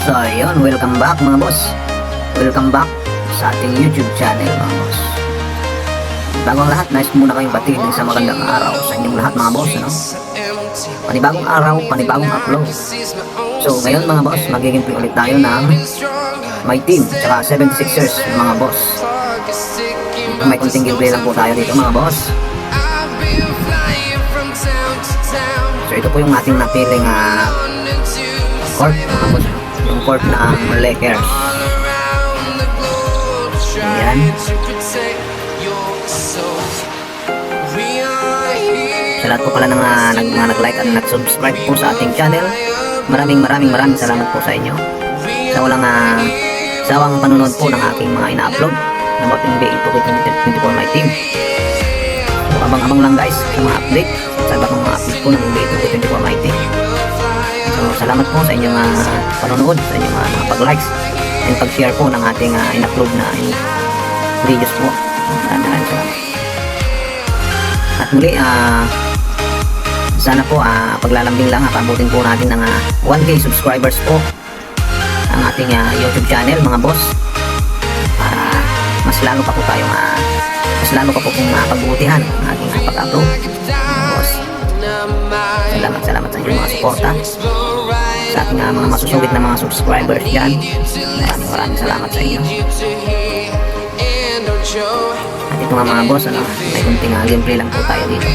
So ayun, welcome back mga boss. Welcome back sa ating YouTube channel mga boss. Bago ang lahat, nice muna kayong batiin sa magandang araw sa inyong lahat mga boss, ano? Panibagong araw, panibagong upload. So ngayon mga boss, mag-gameplay ulit tayo ng My Team tsaka 76ers mga boss. May kunting gameplay lang po tayo dito mga boss. So ito po yung ating napiling court mga boss. Yung court na Lakers. Ayan. Sa lahat po pala ng nag-like at nag-subscribe po sa ating channel, maraming salamat po sa inyo. Sa walang sawang panunod po ng aking mga ina-upload na about NBA 2K24 My Team. So abang-abang lang guys sa mga update, sa iba pang mga update po ng NBA 2K24 My Team. So salamat po sa inyong panonood, sa inyong mga pag-likes and pag-share po ng ating in-upload na videos po. Maraming salamat. At muli, sana po paglalambing lang, paabutin po natin ng 1K subscribers po ang ating YouTube channel mga boss, para mas lalo pa po tayong pong pagbutihan ang ating pag-upload mga boss. Salamat sa inyong mga suporta sa ating mga masusugit na mga subscribers dyan. Maraming salamat sa inyo. At ito nga mga boss, may kunting gameplay lang po tayo dito.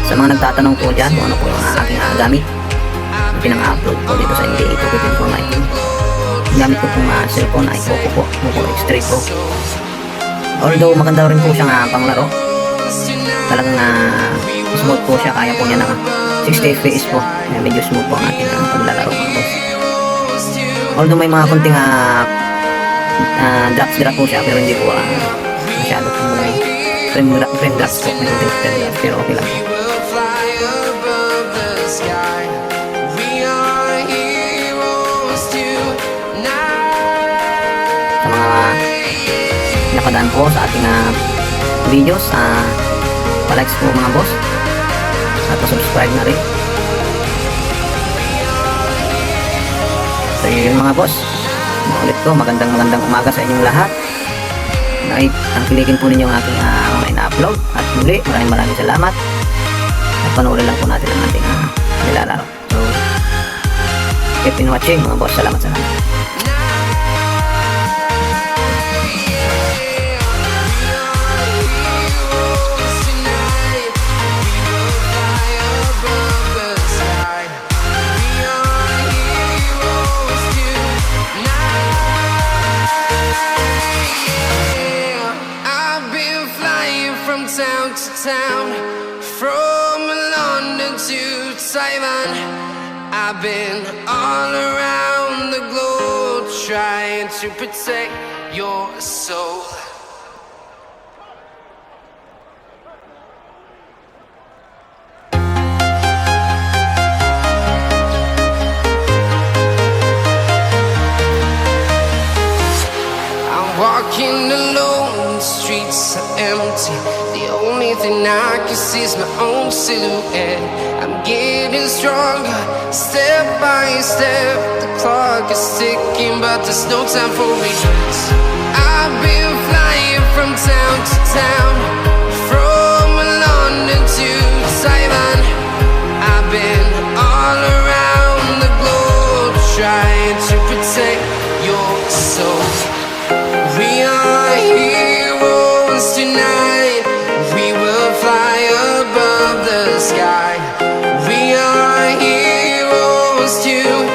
Sa mga nagtatanong po dyan kung ano po yung aking gamit, yung pinang-upload po dito sa NBA 2K24 My Team, yung gamit ko pong cellphone ay Poco X3 Pro. Although maganda rin po siyang panglaro, talagang smooth po siya, kaya po niya ng 60 fps po, medyo smooth po ang ating paglalaro mga boss. Although may mga kunting drops po siya, pero hindi po masyado po frame drops po, may kunting frame drops, pero okay lang po. Sa mga napadaan po sa ating videos, pa-likes po mga boss at pa-subscribe na rin. So yun mga boss, ulit ko, magandang umaga sa inyong lahat. Tangkilikin po ninyo ang aking mga ina-upload. At muli, maraming salamat. At panoorin lang po natin ang ating nilalaro. So keep in watching mga boss. Salamat. Town to town, from London to Taiwan, I've been all around the globe trying to protect your soul. I'm walking alone, the streets are empty. The only thing I can see is my own silhouette. I'm getting stronger, step by step. The clock is ticking, but there's no time for regrets. I've been flying from town to town, from London to Taiwan. I've been all around the globe trying to protect your soul. We are heroes tonight. We will fly above the sky. We are heroes tonight.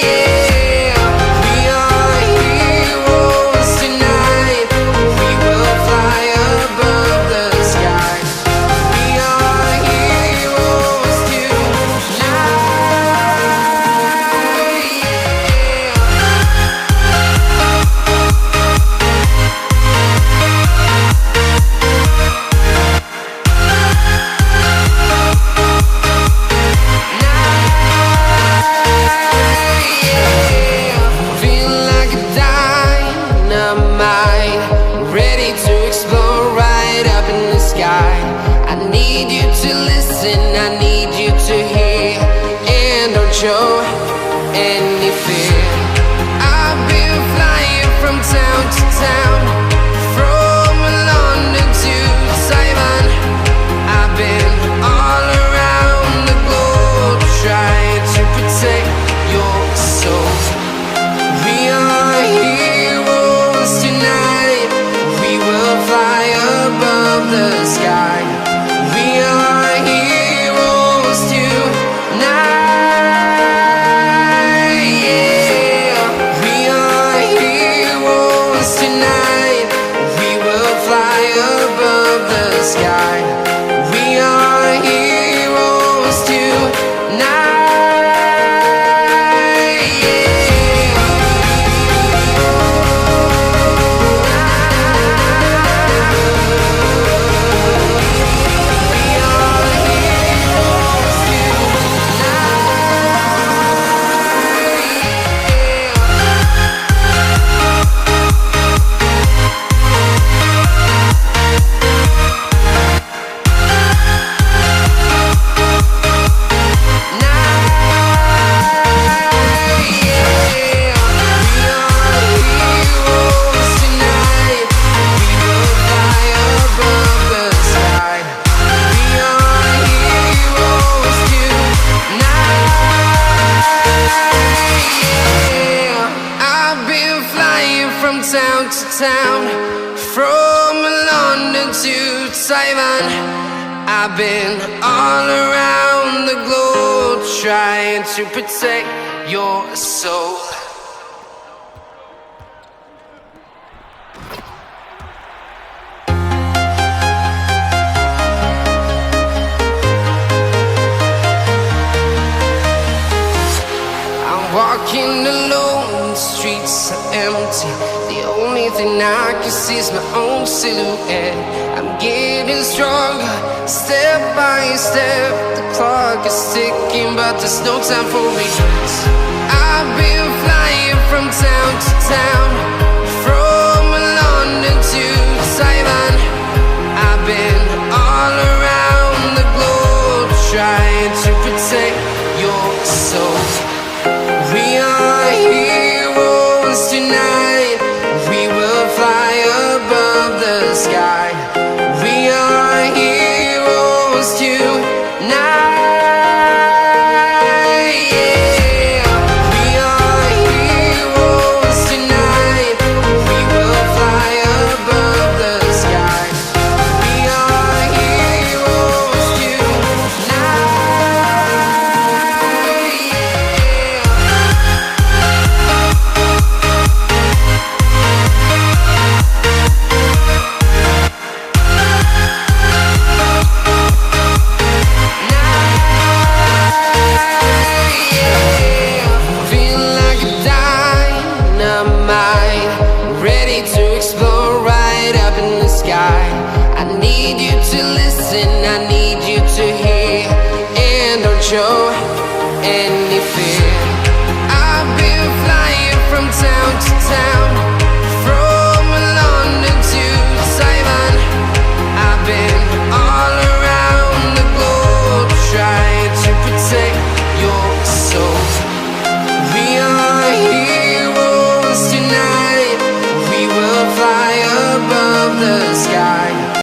Yeah. We are heroes tonight. We will fly above the sky. We are heroes tonight. Now listen, I need you to hear, and don't show any fear. I've been flying from town to town, from London to Taiwan. I've been all around the globe trying to protect your soul. We are heroes tonight. We will fly above the sky. We are heroes tonight. Yeah. We are heroes tonight. We will fly above the sky. We are heroes tonight. Yeah. Town to town, from London to Taiwan. I've been all around the globe trying to protect your soul. I'm walking alone, the streets are empty. The only thing I can see is my own silhouette. I'm getting stronger, step by step. The clock is ticking, but there's no time for regrets. I've been flying from town to town, from London to Taiwan. I've been all around the globe trying to protect your soul. We are heroes tonight. We will fly above the sky. We are heroes tonight. Yeah. We are heroes tonight. We will fly above the sky. We are heroes tonight. Yeah. Feel like a dynamite, ready to explode right up in the sky. I need you to listen, I need you